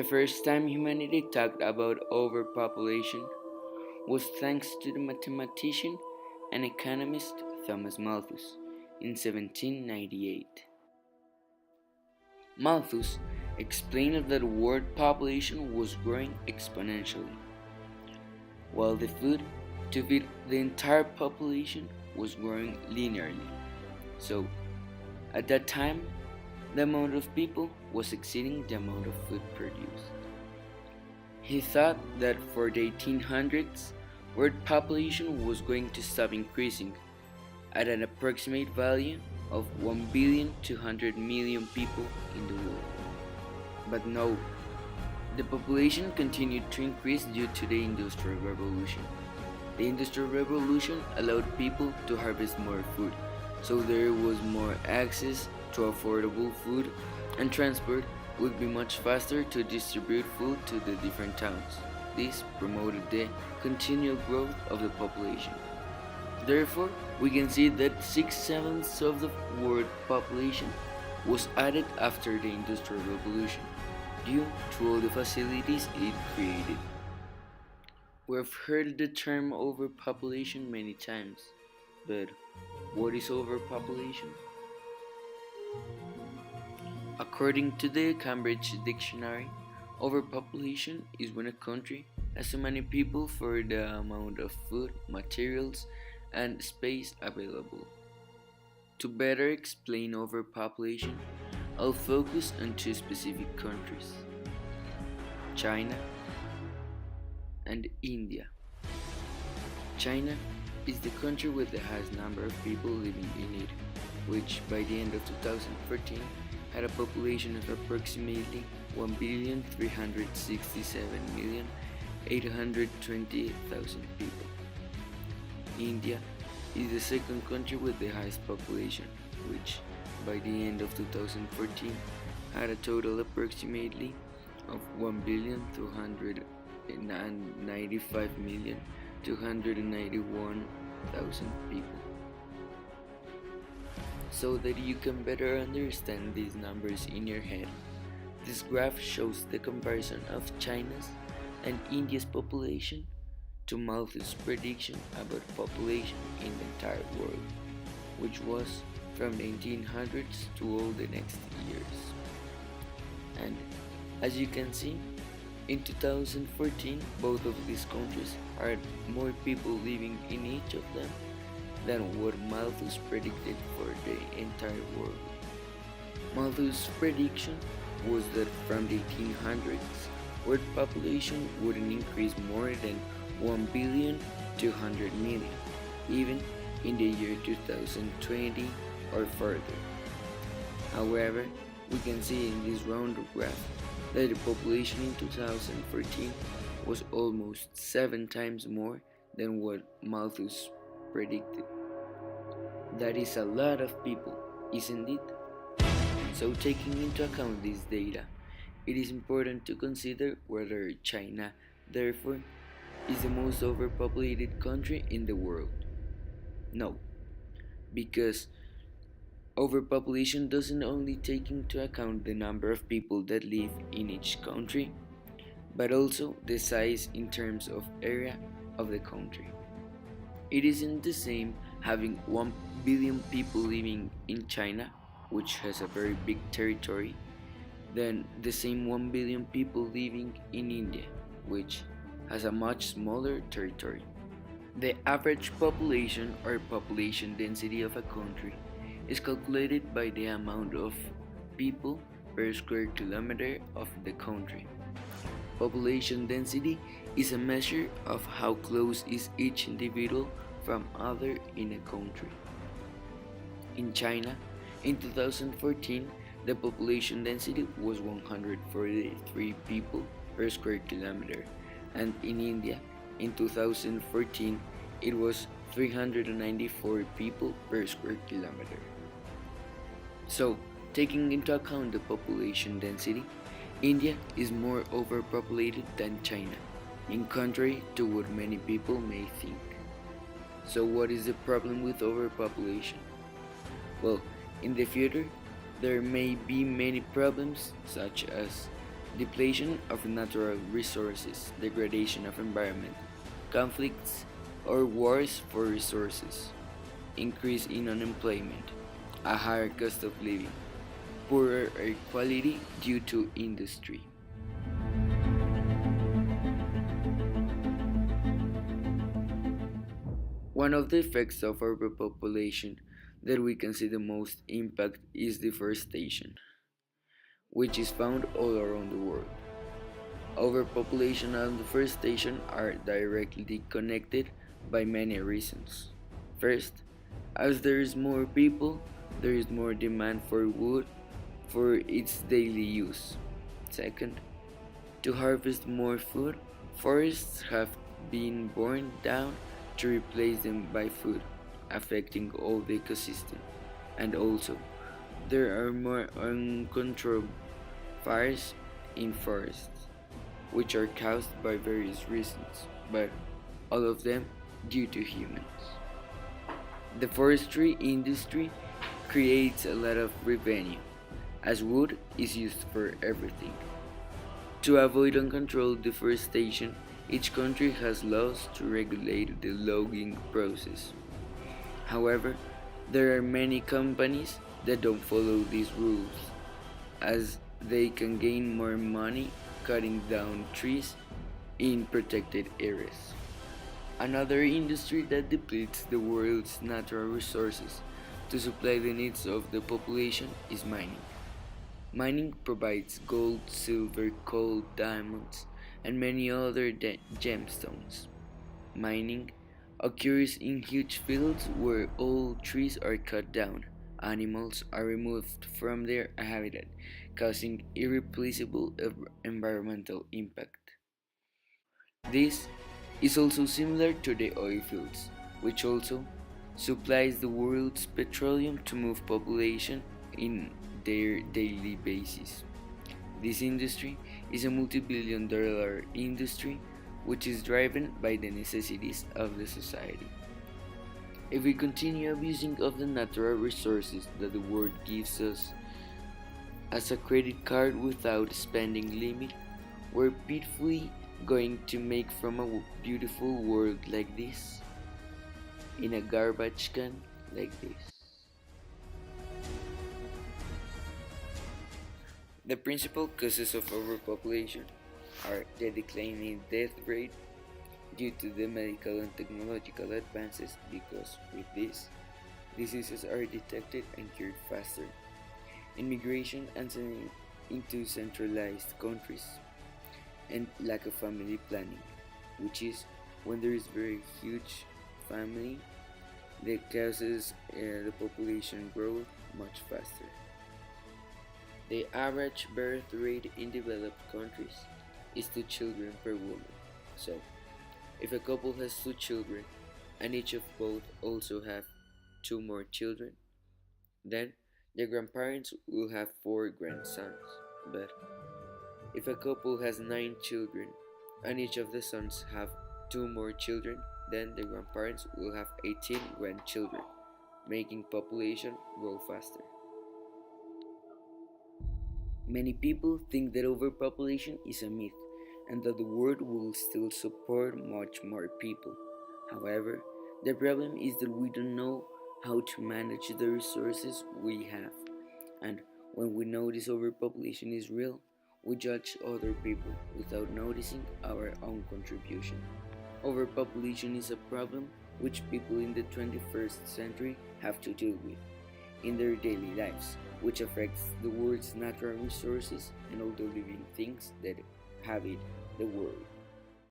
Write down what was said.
The first time humanity talked about overpopulation was thanks to the mathematician and economist Thomas Malthus in 1798. Malthus explained that world population was growing exponentially, while the food to feed the entire population was growing linearly. So, at that time, the amount of people was exceeding the amount of food produced. He thought that for the 1800s, world population was going to stop increasing at an approximate value of 1,200,000,000 people in the world. But no, the population continued to increase due to the Industrial Revolution. The Industrial Revolution allowed people to harvest more food, so there was more access to affordable food, and transport would be much faster to distribute food to the different towns. This promoted the continual growth of the population. Therefore, we can see that 6/7 of the world population was added after the Industrial Revolution, due to all the facilities it created. We have heard the term overpopulation many times, but what is overpopulation? According to the Cambridge Dictionary, overpopulation is when a country has too many people for the amount of food, materials, and space available. To better explain overpopulation, I'll focus on two specific countries: China and India. China is the country with the highest number of people living in it, which by the end of 2014 had a population of approximately 1,367,820,000 people. India is the second country with the highest population, which by the end of 2014 had a total approximately of 1,295,291,000 people. So that you can better understand these numbers in your head, this graph shows the comparison of China's and India's population to Malthus' prediction about population in the entire world, which was from the 1800s to all the next years. And as you can see, in 2014, both of these countries had more people living in each of them than what Malthus predicted for the entire world. Malthus' prediction was that from the 1800s, world population wouldn't increase more than 1,200,000,000, even in the year 2020 or further. However, we can see in this round graph that the population in 2014 was almost 7 times more than what Malthus predicted. That is a lot of people, isn't it? So taking into account this data, it is important to consider whether China, therefore, is the most overpopulated country in the world. No, because overpopulation doesn't only take into account the number of people that live in each country, but also the size in terms of area of the country. It isn't the same having 1 billion people living in China, which has a very big territory, than the same 1 billion people living in India, which has a much smaller territory. The average population or population density of a country is calculated by the amount of people per square kilometer of the country. Population density is a measure of how close is each individual from other in a country. In China, in 2014, the population density was 143 people per square kilometer, and in India, in 2014, it was 394 people per square kilometer. So, taking into account the population density, India is more overpopulated than China, in contrary to what many people may think. So what is the problem with overpopulation? Well, in the future, there may be many problems such as depletion of natural resources, degradation of environment, conflicts or wars for resources, increase in unemployment, a higher cost of living, poorer air quality due to industry. One of the effects of overpopulation that we can see the most impact is deforestation, which is found all around the world. Overpopulation and deforestation are directly connected by many reasons. First, as there is more people, there is more demand for wood for its daily use. Second, to harvest more food, forests have been burned down to replace them by food, affecting all the ecosystem. And also, there are more uncontrolled fires in forests, which are caused by various reasons, but all of them due to humans. The forestry industry creates a lot of revenue, as wood is used for everything. To avoid uncontrolled deforestation, each country has laws to regulate the logging process. However, there are many companies that don't follow these rules, as they can gain more money cutting down trees in protected areas. Another industry that depletes the world's natural resources to supply the needs of the population is mining. Mining provides gold, silver, coal, diamonds, and many other gemstones. Mining occurs in huge fields where all trees are cut down, animals are removed from their habitat, causing irreplaceable environmental impact. This is also similar to the oil fields, which also supplies the world's petroleum to move population in their daily basis. This industry is a multi-billion-dollar industry which is driven by the necessities of the society. If we continue abusing of the natural resources that the world gives us as a credit card without spending limit, we're pitifully going to make from a beautiful world like this in a garbage can like this. The principal causes of overpopulation are the declining death rate due to the medical and technological advances, because with this, diseases are detected and cured faster, immigration and sending into centralized countries, and lack of family planning, which is when there is very huge family that causes the population growth much faster. The average birth rate in developed countries is 2 children per woman. So, if a couple has 2 children and each of both also have 2 more children, then the grandparents will have 4 grandsons. But if a couple has 9 children and each of the sons have 2 more children, then the grandparents will have 18 grandchildren, making population grow faster. Many people think that overpopulation is a myth and that the world will still support much more people. However, the problem is that we don't know how to manage the resources we have, and when we notice overpopulation is real, we judge other people without noticing our own contribution. Overpopulation is a problem which people in the 21st century have to deal with in their daily lives, which affects the world's natural resources and all the living things that inhabit the world.